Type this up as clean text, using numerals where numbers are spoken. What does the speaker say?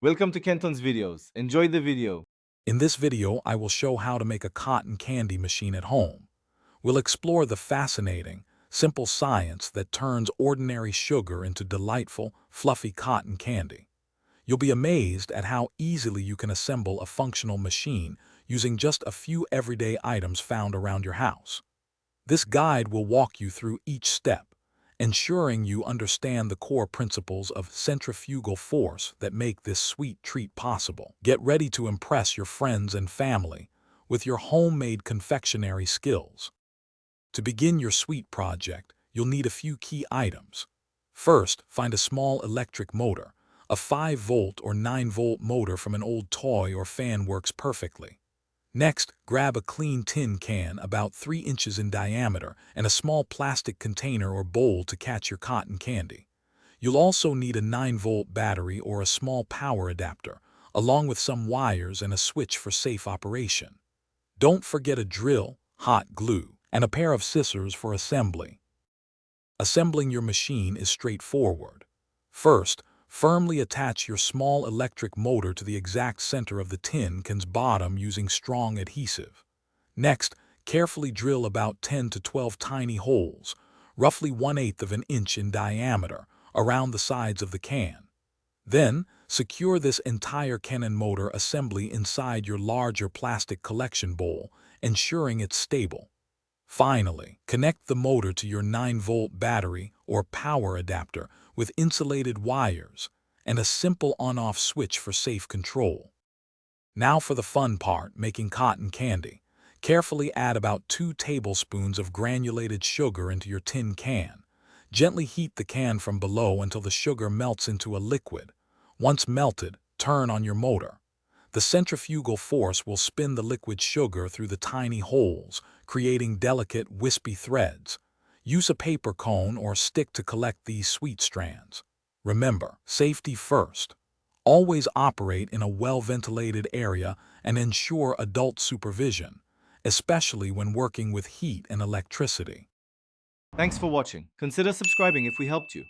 Welcome to Kenton's videos. Enjoy the video. In this video, I will show how to make a cotton candy machine at home. We'll explore the fascinating, simple science that turns ordinary sugar into delightful, fluffy cotton candy. You'll be amazed at how easily you can assemble a functional machine using just a few everyday items found around your house. This guide will walk you through each step, ensuring you understand the core principles of centrifugal force that make this sweet treat possible. Get ready to impress your friends and family with your homemade confectionery skills. To begin your sweet project, you'll need a few key items. First, find a small electric motor. A 5-volt or 9-volt motor from an old toy or fan works perfectly. Next, grab a clean tin can about 3 inches in diameter and a small plastic container or bowl to catch your cotton candy. You'll also need a 9-volt battery or a small power adapter, along with some wires and a switch for safe operation. Don't forget a drill, hot glue, and a pair of scissors for assembly. Assembling your machine is straightforward. First, firmly attach your small electric motor to the exact center of the tin can's bottom using strong adhesive. Next, carefully drill about 10 to 12 tiny holes, roughly 1/8 of an inch in diameter, around the sides of the can. Then, secure this entire cannon motor assembly inside your larger plastic collection bowl, ensuring it's stable. Finally, connect the motor to your 9-volt battery or power adapter with insulated wires and a simple on-off switch for safe control. Now for the fun part, making cotton candy. Carefully add about 2 tablespoons of granulated sugar into your tin can. Gently heat the can from below until the sugar melts into a liquid. Once melted, turn on your motor. The centrifugal force will spin the liquid sugar through the tiny holes, creating delicate, wispy threads. Use a paper cone or stick to collect these sweet strands. Remember, safety first. Always operate in a well-ventilated area and ensure adult supervision, especially when working with heat and electricity. Thanks for watching. Consider subscribing if we helped you.